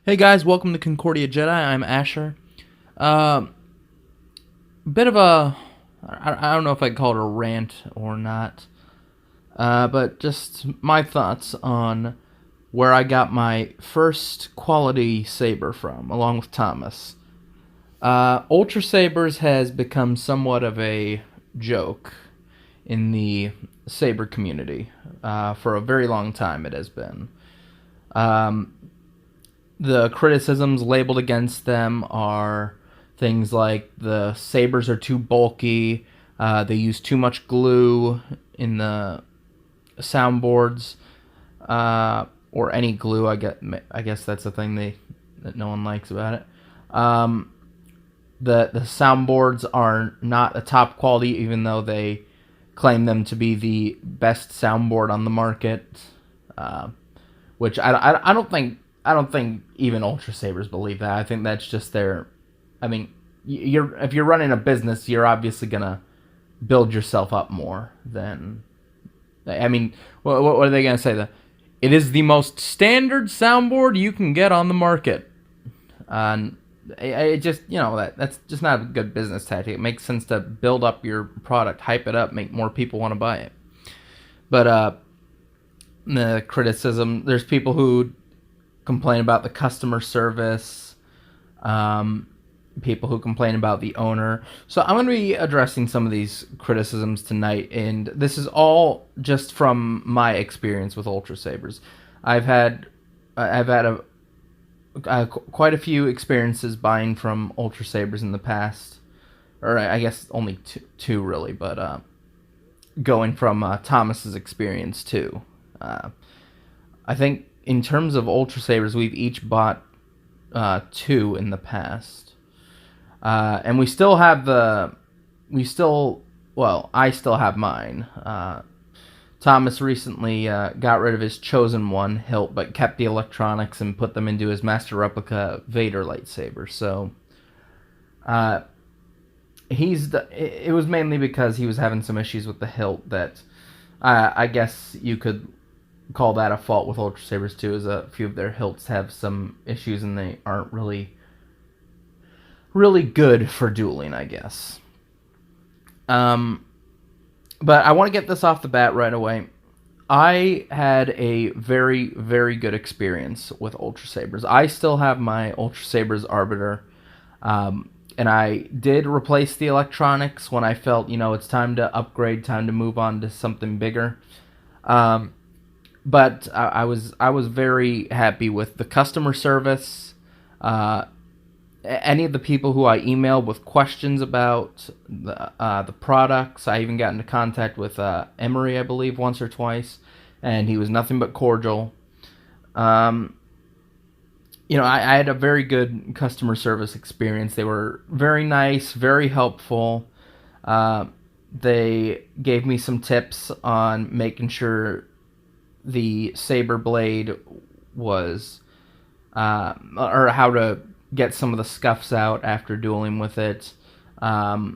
Hey guys, welcome to Concordia Jedi. I'm Asher. Uh, bit of a, I don't know if I'd call it a rant or not, but just my thoughts on where I got my first quality saber from, along with Thomas. Ultrasabers has become somewhat of a joke in the saber community. For a very long time, it has been. Um, the criticisms labeled against them are things like the sabers are too bulky, they use too much glue in the soundboards, or any glue. I guess that's the thing that no one likes about it. Um, the soundboards are not a top quality, even though they claim them to be the best soundboard on the market. Uh, which I don't think even Ultrasabers believe that. I think that's just their. I mean, you're if you're running a business, you're obviously gonna build yourself up more than. I mean, what are they gonna say? It is the most standard soundboard you can get on the market. And it just that's just not a good business tactic. It makes sense to build up your product, hype it up, make more people want to buy it. But the criticism, there's people who complain about the customer service, um, people who complain about the owner. So I'm going to be addressing some of these criticisms tonight, and this is all just from my experience with Ultrasabers. I've had quite a few experiences buying from Ultrasabers in the past, or I guess only two really, but going from Thomas's experience too. I think in terms of Ultrasabers, we've each bought two in the past, and I still have mine. Thomas recently got rid of his chosen one hilt, but kept the electronics and put them into his master replica Vader lightsaber. So, it was mainly because he was having some issues with the hilt that I guess you could call that a fault with Ultrasabers too, as a few of their hilts have some issues and they aren't really good for dueling, I guess. But I want to get this off the bat right away. I had a very, very good experience with Ultrasabers. I still have my Ultrasabers Arbiter, and I did replace the electronics when I felt, it's time to upgrade, time to move on to something bigger. But I was very happy with the customer service. Any of the people who I emailed with questions about the products, I even got into contact with Emery, I believe, once or twice, and he was nothing but cordial. I had a very good customer service experience. They were very nice, very helpful. They gave me some tips on making sure the saber blade was, or how to get some of the scuffs out after dueling with it. I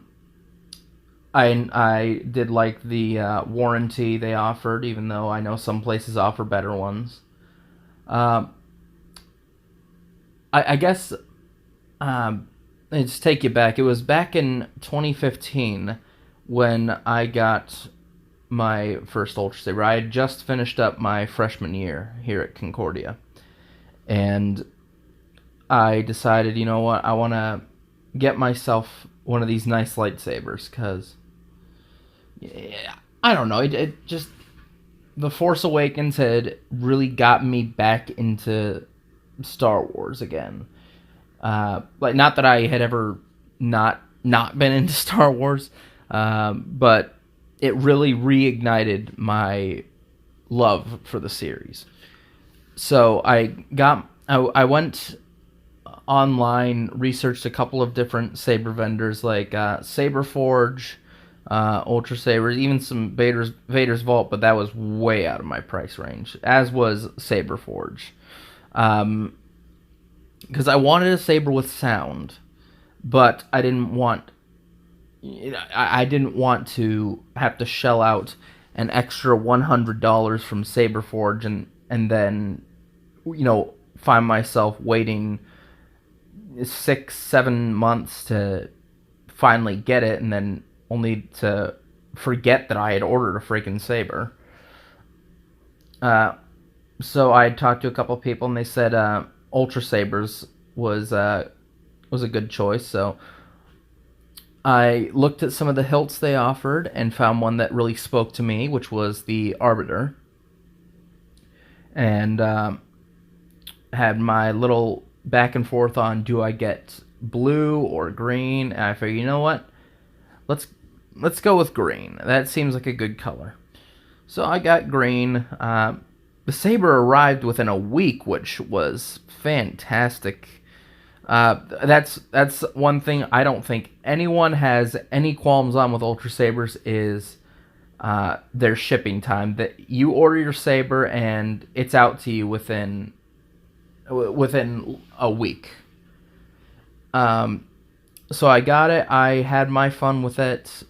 did like the warranty they offered, even though I know some places offer better ones. I guess let's take you back. It was back in 2015 when I got my first Ultrasaber. I had just finished up my freshman year here at Concordia, and I decided, you know what, I want to get myself one of these nice lightsabers because, I don't know, it just, The Force Awakens had really got me back into Star Wars again. Not that I had ever not been into Star Wars, but it really reignited my love for the series. So I went online, researched a couple of different saber vendors like Saberforge, Ultrasabers, even some Vader's Vault, but that was way out of my price range, as was Saberforge. Because I wanted a saber with sound, but I didn't want to have to shell out an extra $100 from Saberforge and then find myself waiting 6-7 months to finally get it, and then only to forget that I had ordered a freaking saber. So I talked to a couple of people, and they said Ultrasabers was a good choice. So I looked at some of the hilts they offered and found one that really spoke to me, which was the Arbiter, and had my little back and forth on, do I get blue or green? And I figured, you know what, let's go with green. That seems like a good color. So I got green. The saber arrived within a week, which was fantastic. That's one thing I don't think anyone has any qualms on with Ultrasabers is their shipping time. That you order your saber and it's out to you within a week. So I got it. I had my fun with it.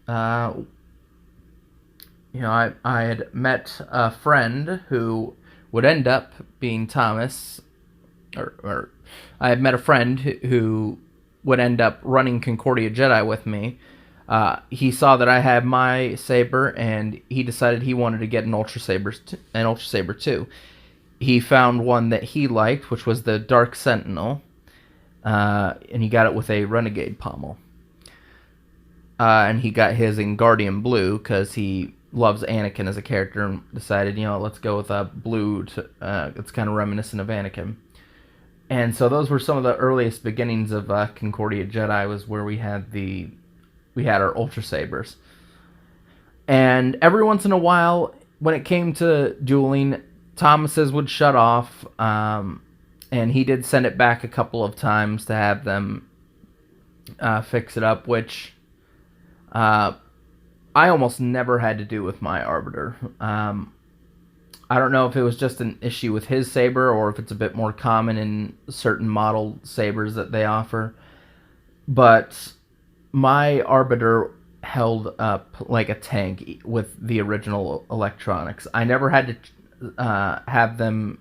I had met a friend who would end up being Thomas, or I had met a friend who would end up running Concordia Jedi with me. He saw that I had my saber, and he decided he wanted to get an Ultra Saber too. He found one that he liked, which was the Dark Sentinel, and he got it with a Renegade pommel. And he got his in Guardian Blue because he loves Anakin as a character and decided, let's go with a blue. It's kind of reminiscent of Anakin. And so those were some of the earliest beginnings of Concordia Jedi, was where we had our Ultrasabers. And every once in a while, when it came to dueling, Thomas's would shut off, and he did send it back a couple of times to have them fix it up, which I almost never had to do with my Arbiter. I don't know if it was just an issue with his saber, or if it's a bit more common in certain model sabers that they offer. But my Arbiter held up like a tank with the original electronics. I never had to have them.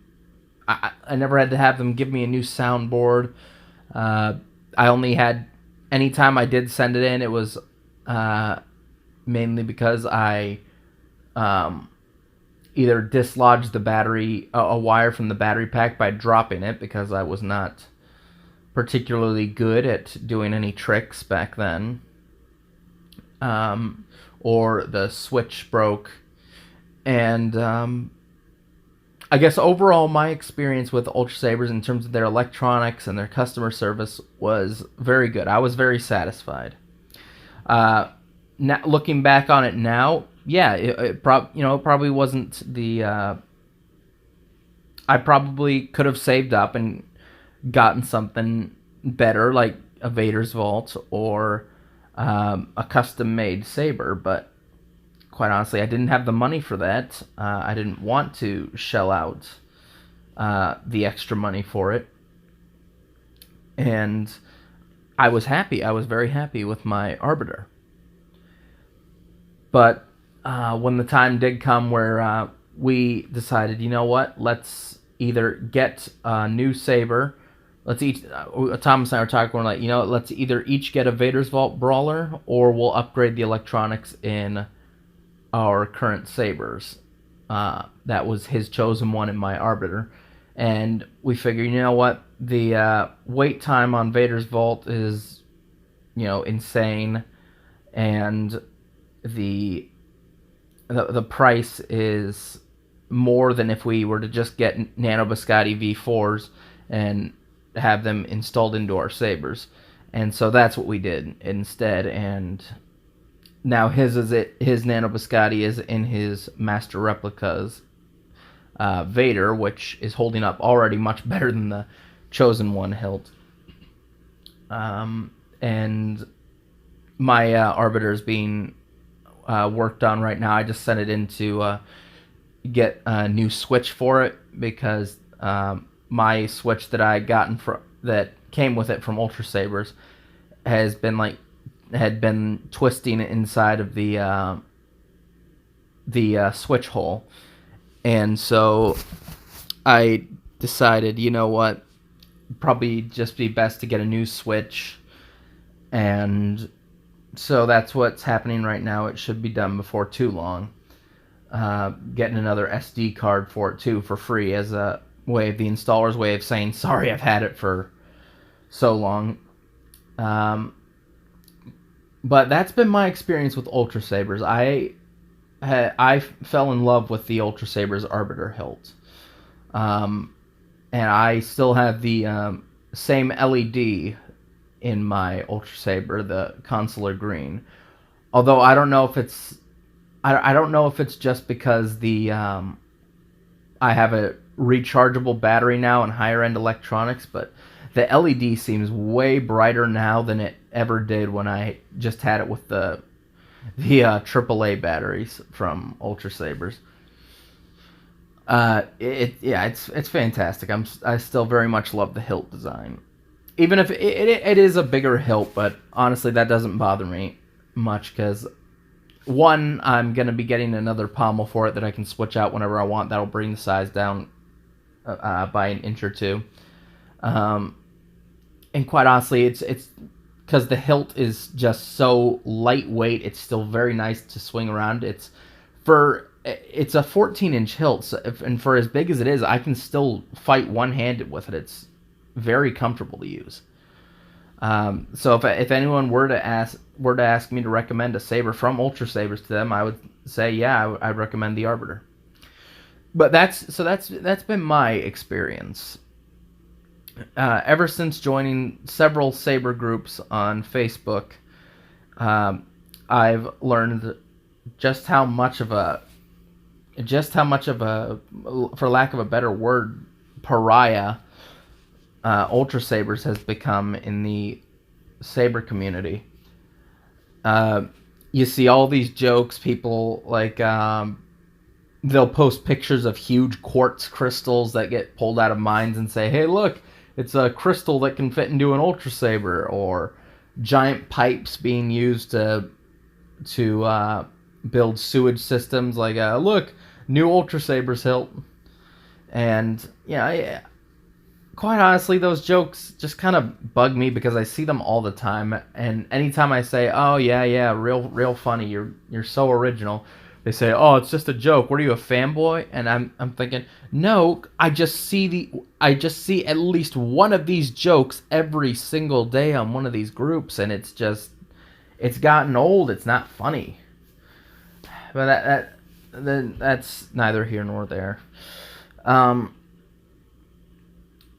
I never had to have them give me a new soundboard. I only had, anytime I did send it in, it was mainly because I either dislodged the battery, a wire from the battery pack by dropping it, because I was not particularly good at doing any tricks back then, or the switch broke. And I guess overall my experience with Ultrasabers in terms of their electronics and their customer service was very good. I was very satisfied. Now, looking back on it now, yeah, it probably wasn't the. I probably could have saved up and gotten something better, like a Vader's Vault or a custom-made saber, but quite honestly, I didn't have the money for that. I didn't want to shell out the extra money for it, and I was happy. I was very happy with my Arbiter. But when the time did come where we decided, you know what, let's either get a new saber. Let's each, Thomas and I were talking, we're like, let's either each get a Vader's Vault Brawler, or we'll upgrade the electronics in our current sabers. That was his chosen one in my Arbiter. And we figured, you know what, the wait time on Vader's Vault is, insane, and the price is more than if we were to just get Nano Biscotti V4s and have them installed into our sabers. And so that's what we did instead. And now his Nano Biscotti is in his Master Replicas Vader, which is holding up already much better than the Chosen One hilt. And my Arbiter is being worked on right now. I just sent it in to get a new switch for it, because my switch that I gotten that came with it from Ultrasabers had been twisting inside of the switch hole, and so I decided, you know what, probably just be best to get a new Switch, and so that's what's happening right now. It should be done before too long. Getting another SD card for it too for free as a way, the installer's way of saying sorry, I've had it for so long. But that's been my experience with Ultrasabers. I fell in love with the Ultrasabers Arbiter hilt, and I still have the same LED in my Ultrasaber, the Consular Green. Although I don't know if it's I don't know if it's just because I have a rechargeable battery now and higher end electronics, but the LED seems way brighter now than it ever did when I just had it with the AAA batteries from Ultrasabers. It's fantastic. I still very much love the hilt design, even if it is a bigger hilt. But honestly, that doesn't bother me much because one, I'm gonna be getting another pommel for it that I can switch out whenever I want. That'll bring the size down by an inch or two. And quite honestly, it's because the hilt is just so lightweight. It's still very nice to swing around. It's a 14-inch hilt, so and for as big as it is, I can still fight one-handed with it. It's very comfortable to use. So if anyone were to ask me to recommend a saber from Ultrasabers to them, I would say I'd recommend the Arbiter. But that's been my experience. Ever since joining several saber groups on Facebook, I've learned just how much of a, for lack of a better word, pariah Ultrasabers has become in the saber community. You see all these jokes, people like they'll post pictures of huge quartz crystals that get pulled out of mines and say, hey, look, it's a crystal that can fit into an Ultrasaber, or giant pipes being used to build sewage systems, like look, new Ultrasabers hilt. And quite honestly, those jokes just kind of bug me because I see them all the time, and anytime I say, oh yeah, real funny, you're so original, they say, oh, it's just a joke, what are you, a fanboy? And I'm thinking, no, I just see at least one of these jokes every single day on one of these groups, and it's gotten old. It's not funny. But that's neither here nor there.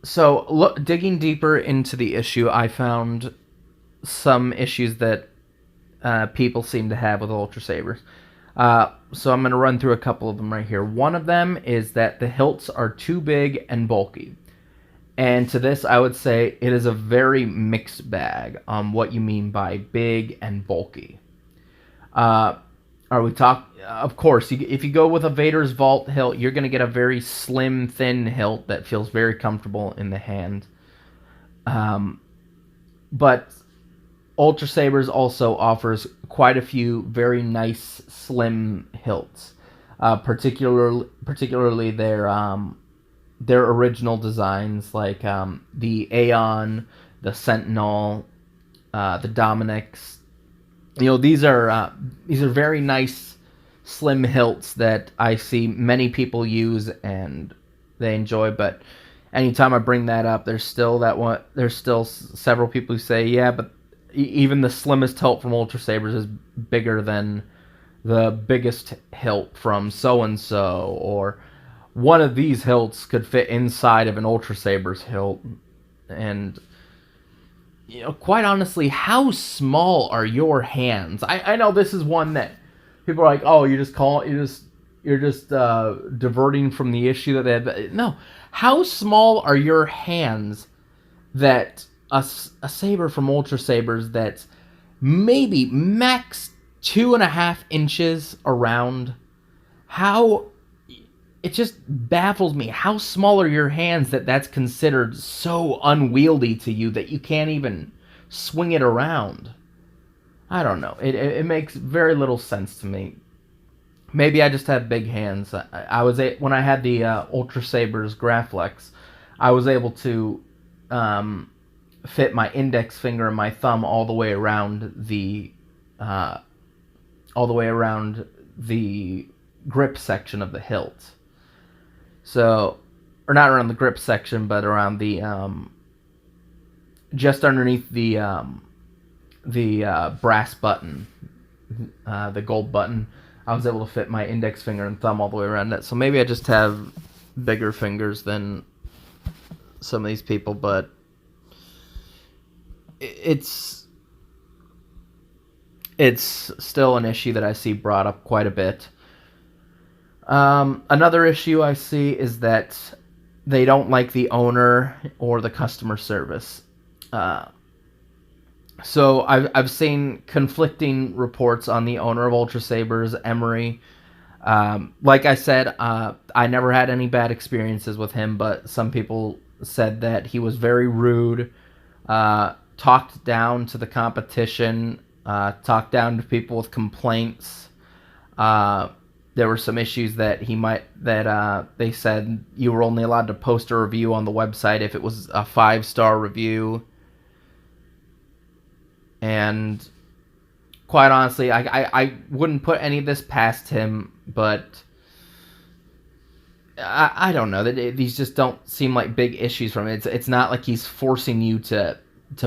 So digging deeper into the issue, I found some issues that people seem to have with Ultrasabers. So I'm going to run through a couple of them right here. One of them is that the hilts are too big and bulky. And to this, I would say it is a very mixed bag on what you mean by big and bulky. Of course, if you go with a Vader's Vault hilt, you're going to get a very slim, thin hilt that feels very comfortable in the hand. But Ultrasabers also offers quite a few very nice slim hilts, particularly their original designs, like the Aeon, the Sentinel, the Dominix. These are very nice slim hilts that I see many people use and they enjoy. But anytime I bring that up, there's still several people who say, yeah, but even the slimmest hilt from Ultrasabers is bigger than the biggest hilt from so-and-so, or one of these hilts could fit inside of an Ultrasabers hilt. And quite honestly, how small are your hands? I know this is one that people are like, oh, you're just diverting from the issue that they had. No, how small are your hands that a saber from Ultrasabers that's maybe max 2.5 inches around? It just baffles me. How small are your hands that's considered so unwieldy to you that you can't even swing it around? I don't know. It makes very little sense to me. Maybe I just have big hands. When I had the Ultrasabers Graflex, I was able to fit my index finger and my thumb all the way around uh, the grip section of the hilt. So, or not around the grip section, but around the just underneath the brass button, the gold button. I was able to fit my index finger and thumb all the way around it. So maybe I just have bigger fingers than some of these people, but it's still an issue that I see brought up quite a bit. Another issue I see is that they don't like the owner or the customer service. So I've seen conflicting reports on the owner of Ultrasabers, Emery. Like I said, I never had any bad experiences with him, but some people said that he was very rude, talked down to the competition, talked down to people with complaints. There were some issues that they said you were only allowed to post a review on the website if it was a 5-star review. And quite honestly, I wouldn't put any of this past him, but I don't know. These just don't seem like big issues from it. It's not like he's forcing you to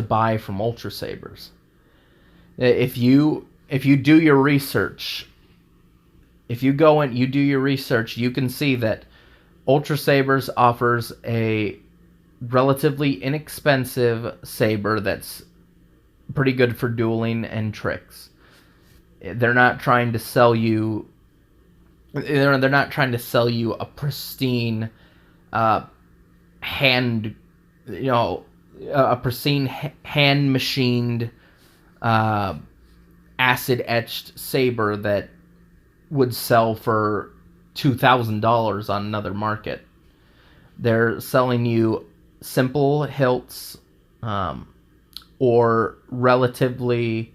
buy from Ultrasabers. If you do your research, if you go and you do your research, you can see that Ultrasabers offers a relatively inexpensive saber that's pretty good for dueling and tricks. They're not trying to sell you. They're not trying to sell you a pristine, hand, a pristine hand machined, acid etched saber that would sell for $2,000 on another market. They're selling you simple hilts, or relatively,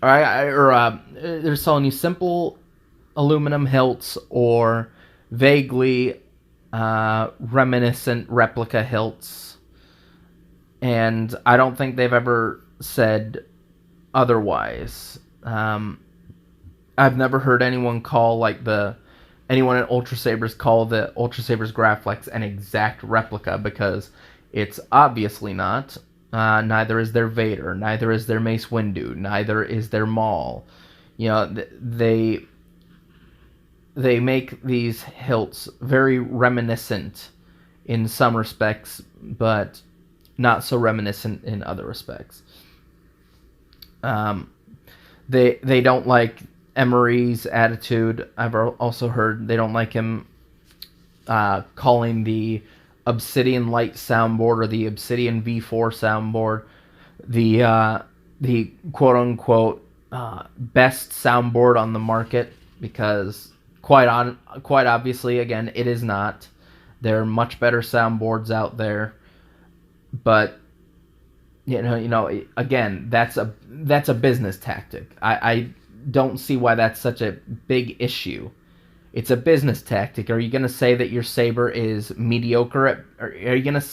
they're selling you simple aluminum hilts or vaguely reminiscent replica hilts, and I don't think they've ever said otherwise. I've never heard anyone at Ultrasabers call the Ultrasabers Graflex an exact replica, because it's obviously not. Neither is their Vader, neither is their Mace Windu, neither is their Maul. They make these hilts very reminiscent in some respects, but not so reminiscent in other respects. They don't like Emery's attitude. I've also heard they don't like him calling the Obsidian Light soundboard or the Obsidian V4 soundboard the quote unquote best soundboard on the market, because quite obviously, again, it is not. There are much better soundboards out there, but again, that's a business tactic. I don't see why that's such a big issue. It's a business tactic. Are you going to say that your saber is mediocre? Are you going to...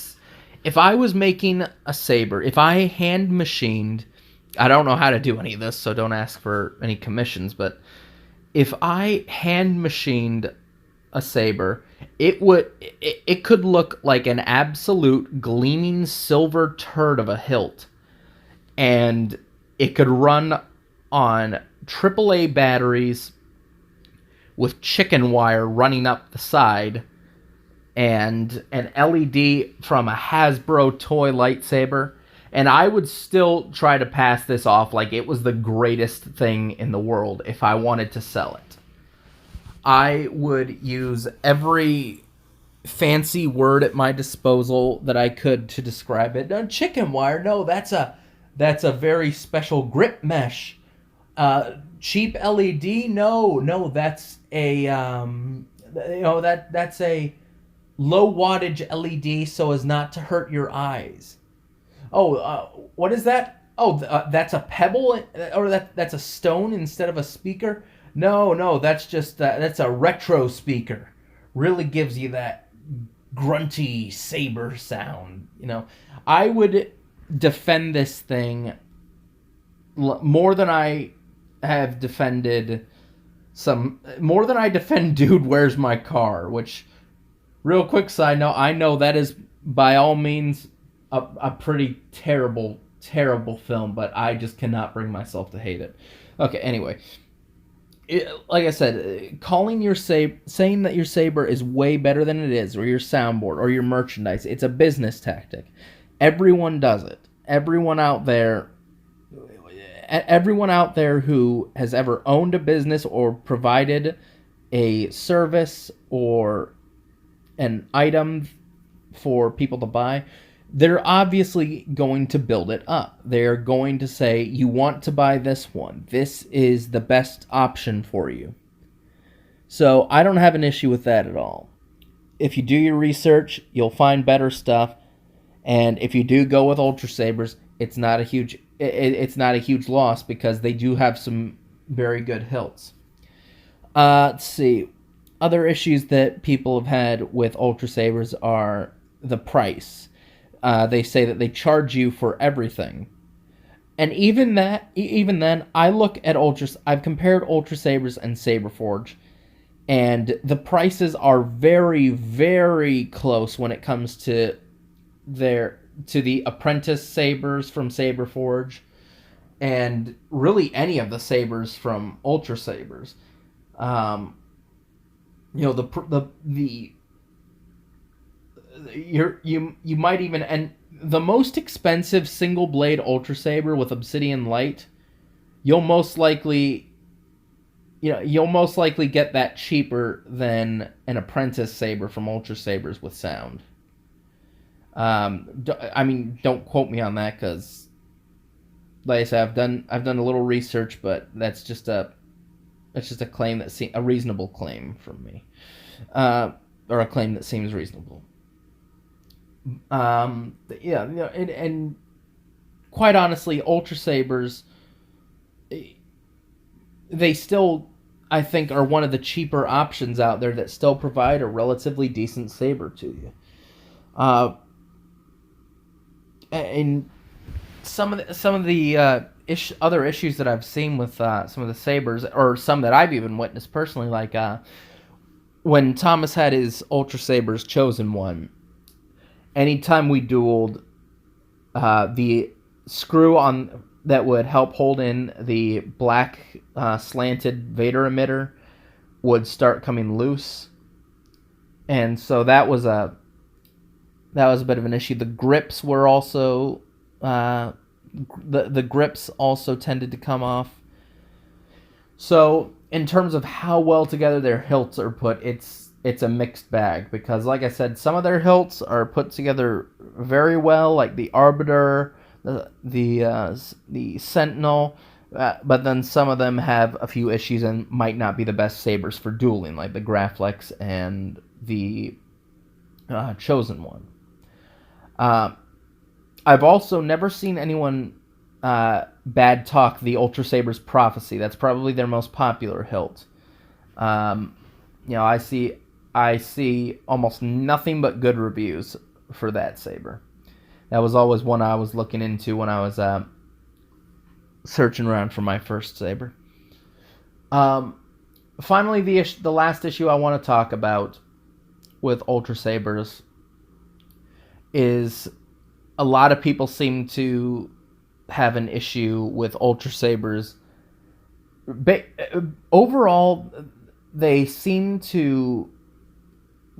If I was making a saber, if I hand machined... I don't know how to do any of this, so don't ask for any commissions, but if I hand machined a saber, it could look like an absolute gleaming silver turd of a hilt, and it could run on AAA batteries with chicken wire running up the side, and an LED from a Hasbro toy lightsaber, and I would still try to pass this off like it was the greatest thing in the world if I wanted to sell it. I would use every fancy word at my disposal that I could to describe it. No, chicken wire, no, that's a very special grip mesh. Cheap LED, no, that's a that's a low wattage LED so as not to hurt your eyes. What is that? That's a pebble, or that's a stone instead of a speaker. No, that's just that's a retro speaker. Really gives you that grunty saber sound. I would defend this thing more than I have defended more than I defend Dude, Where's My Car, which, real quick side note, I know that is by all means a pretty terrible film, but I just cannot bring myself to hate it. Okay, anyway, like I said, saying that your saber is way better than it is, or your soundboard, or your merchandise, it's a business tactic. Everyone does it. Everyone out there who has ever owned a business or provided a service or an item for people to buy, they're obviously going to build it up. They're going to say, you want to buy this one. This is the best option for you. So I don't have an issue with that at all. If you do your research, you'll find better stuff. And if you do go with Ultrasabers, it's not a huge loss, because they do have some very good hilts. Let's see. Other issues that people have had with Ultrasabers are the price. They say that they charge you for everything. And even then, I look at I've compared Ultrasabers and Saberforge, and the prices are very, very close when it comes to the apprentice sabers from Saberforge, and really any of the sabers from Ultrasabers. You might even, and the most expensive single blade Ultrasaber with Obsidian Light, you'll most likely get that cheaper than an apprentice saber from Ultrasabers with sound. Don't quote me on that, because, like I said, I've done a little research, but that's just a claim a reasonable claim from me, or a claim that seems reasonable. And quite honestly, Ultrasabers, they still, I think, are one of the cheaper options out there that still provide a relatively decent saber to you. And some of the other issues that I've seen with some of the sabers, or some that I've even witnessed personally, like when Thomas had his Ultrasabers Chosen One, anytime we dueled, the screw on that would help hold in the black slanted Vader emitter would start coming loose, and so that was a bit of an issue. The grips were also the grips also tended to come off. So in terms of how well together their hilts are put, it's a mixed bag, because, like I said, some of their hilts are put together very well, like the Arbiter, the Sentinel, but then some of them have a few issues and might not be the best sabers for dueling, like the Graflex and the Chosen One. I've also never seen anyone bad talk the Ultrasabers Prophecy. That's probably their most popular hilt. I see almost nothing but good reviews for that saber. That was always one I was looking into when I was searching around for my first saber. Finally, the last issue I want to talk about with Ultrasabers is a lot of people seem to have an issue with Ultrasabers. Overall, they seem to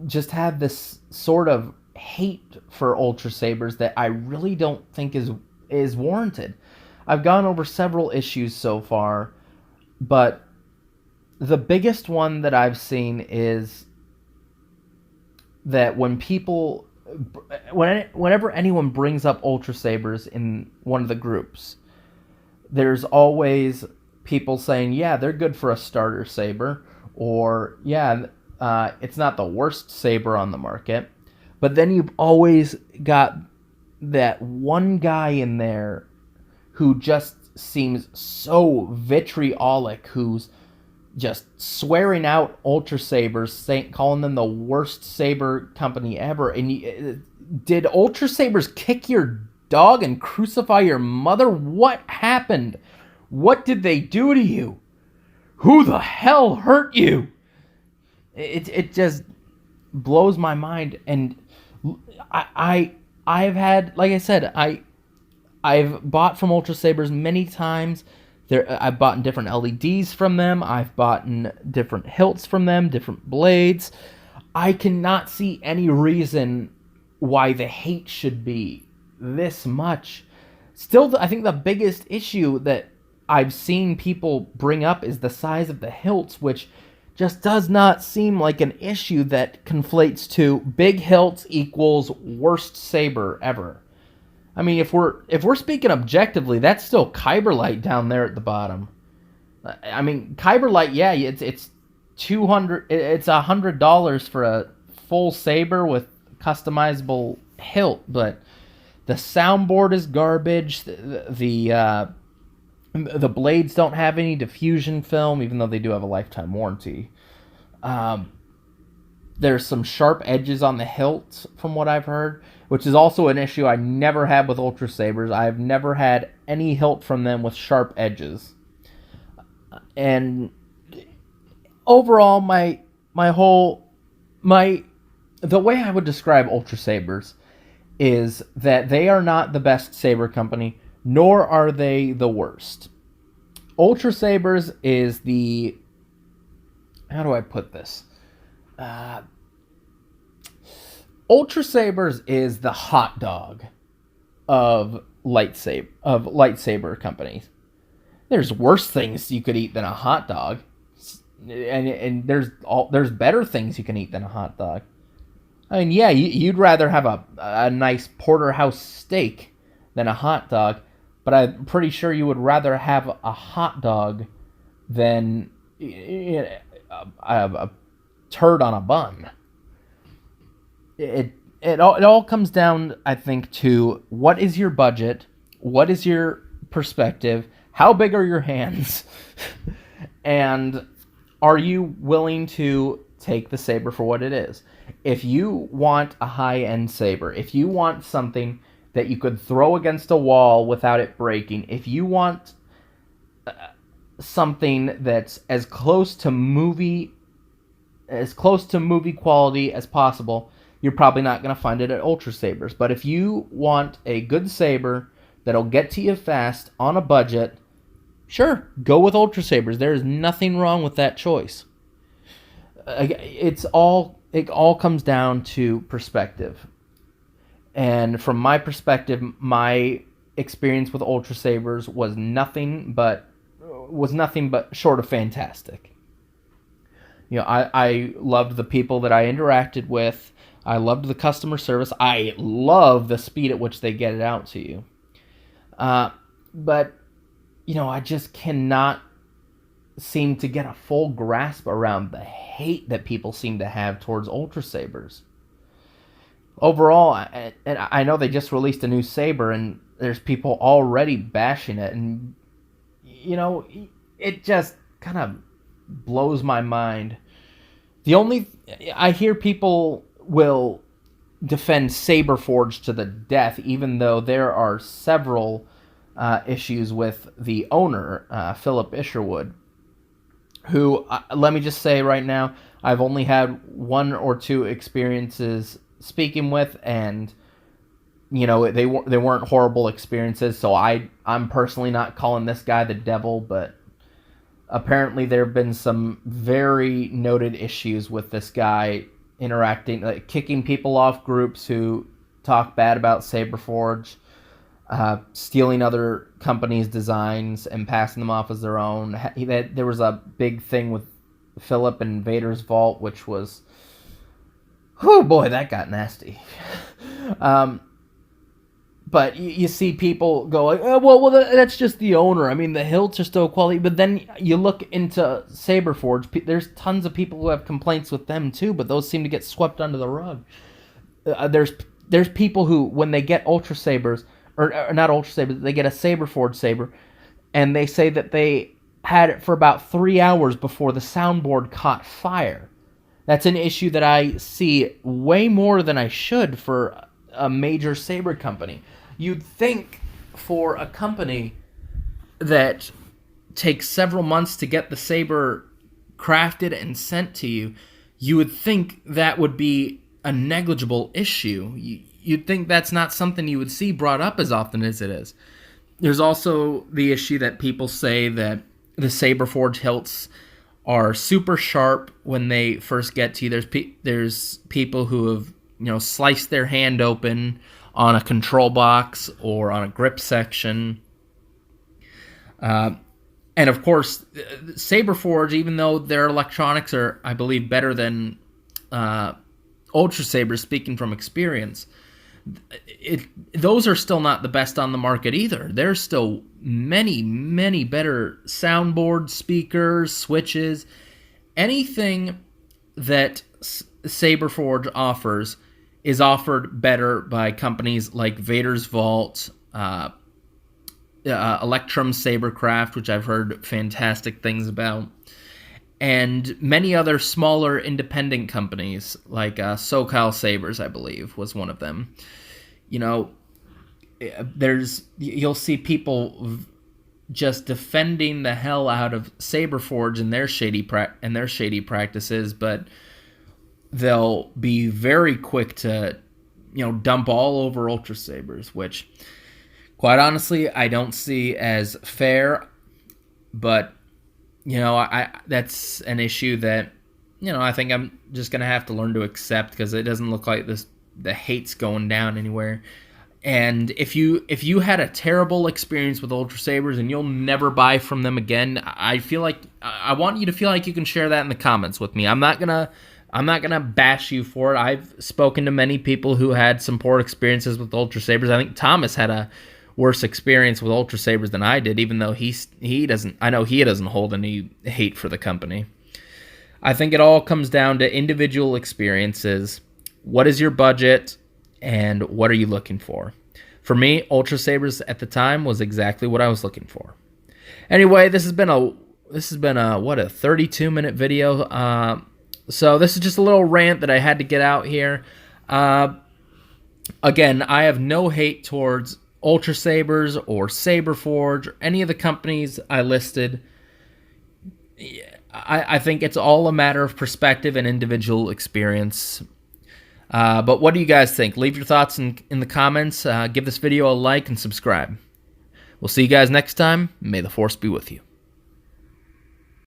just have this sort of hate for Ultrasabers that I really don't think is warranted. I've gone over several issues so far, but the biggest one that I've seen is that whenever anyone brings up Ultrasabers in one of the groups, there's always people saying, yeah, they're good for a starter saber, or yeah, it's not the worst saber on the market. But then you've always got that one guy in there who just seems so vitriolic, who's just swearing out Ultrasabers, calling them the worst saber company ever. And did Ultrasabers kick your dog and crucify your mother? What happened? What did they do to you? Who the hell hurt you? It just blows my mind. And I've had, like I said, I've bought from Ultrasabers many times. I've bought different LEDs from them. I've bought different hilts from them, different blades. I cannot see any reason why the hate should be this much. Still, I think the biggest issue that I've seen people bring up is the size of the hilts, which just does not seem like an issue that conflates to big hilts equals worst saber ever. I mean, if we're speaking objectively, that's still Kyberlite down there at the bottom. I mean, Kyberlite, yeah, it's $200. It's $100 for a full saber with customizable hilt, but the soundboard is garbage. The blades don't have any diffusion film, even though they do have a lifetime warranty. There's some sharp edges on the hilt, from what I've heard, which is also an issue I never had with Ultrasabers. I've never had any hilt from them with sharp edges. And overall, the way I would describe Ultrasabers is that they are not the best saber company, nor are they the worst. Ultrasabers is the... How do I put this? Ultrasabers is the hot dog of lightsaber companies. There's worse things you could eat than a hot dog, and there's better things you can eat than a hot dog. I mean, yeah, you'd rather have a nice porterhouse steak than a hot dog, but I'm pretty sure you would rather have a hot dog than a turd on a bun. It all comes down, I think, to what is your budget, what is your perspective, how big are your hands, and are you willing to take the saber for what it is? If you want a high-end saber, if you want something that you could throw against a wall without it breaking, if you want something that's as close to movie quality as possible, you're probably not going to find it at Ultrasabers. But if you want a good saber that'll get to you fast on a budget, sure, go with Ultrasabers. There is nothing wrong with that choice. It all comes down to perspective. And from my perspective, my experience with Ultrasabers was nothing but short of fantastic. You know, I loved the people that I interacted with. I loved the customer service. I love the speed at which they get it out to you. But, you know, I just cannot seem to get a full grasp around the hate that people seem to have towards Ultrasabers. Overall, and I know they just released a new saber, and there's people already bashing it, and, you know, it just kind of blows my mind. I hear people will defend Saberforge to the death, even though there are several issues with the owner, Philip Isherwood, who, let me just say right now, I've only had one or two experiences speaking with, and, you know, they weren't horrible experiences, so I'm personally not calling this guy the devil, but apparently there have been some very noted issues with this guy interacting, like kicking people off groups who talk bad about Saberforge, stealing other companies' designs and passing them off as their own. There was a big thing with Philip and Vader's Vault, which was, oh boy, that got nasty. But you see people go like, oh, well, that's just the owner. I mean, the hilts are still quality. But then you look into Saberforge. There's tons of people who have complaints with them too, but those seem to get swept under the rug. There's people who, when they get Ultrasabers, or not Ultrasabers, they get a Saberforge saber, and they say that they had it for about 3 hours before the soundboard caught fire. That's an issue that I see way more than I should for a major saber company. You'd think for a company that takes several months to get the saber crafted and sent to you, you would think that would be a negligible issue. You'd think that's not something you would see brought up as often as it is. There's also the issue that people say that the saber forge hilts are super sharp when they first get to you. There's people who have sliced their hand open on a control box or on a grip section. And of course, Saberforge, even though their electronics are, I believe, better than Ultrasabers, speaking from experience, those are still not the best on the market either. There's still many, many better soundboards, speakers, switches. Anything that Saberforge offers is offered better by companies like Vader's Vault, Electrum Sabercraft, which I've heard fantastic things about, and many other smaller independent companies like SoCal Sabers, I believe, was one of them. You'll see people just defending the hell out of Saberforge and their shady practices, but they'll be very quick to dump all over Ultrasabers, which quite honestly I don't see as fair. But that's an issue that I think I'm just gonna have to learn to accept, because it doesn't look like the hate's going down anywhere. And if you had a terrible experience with Ultrasabers and you'll never buy from them again, I feel like I want you to feel like you can share that in the comments with me. I'm not gonna bash you for it. I've spoken to many people who had some poor experiences with Ultrasabers. I think Thomas had a worse experience with Ultrasabers than I did, even though he doesn't hold any hate for the company. I think it all comes down to individual experiences. What is your budget, and what are you looking for? For me, Ultrasabers at the time was exactly what I was looking for. Anyway, this has been a 32-minute video. So this is just a little rant that I had to get out here. Again, I have no hate towards Ultrasabers or Saberforge or any of the companies I listed. I think it's all a matter of perspective and individual experience. But what do you guys think? Leave your thoughts in the comments. Give this video a like and subscribe. We'll see you guys next time. May the Force be with you.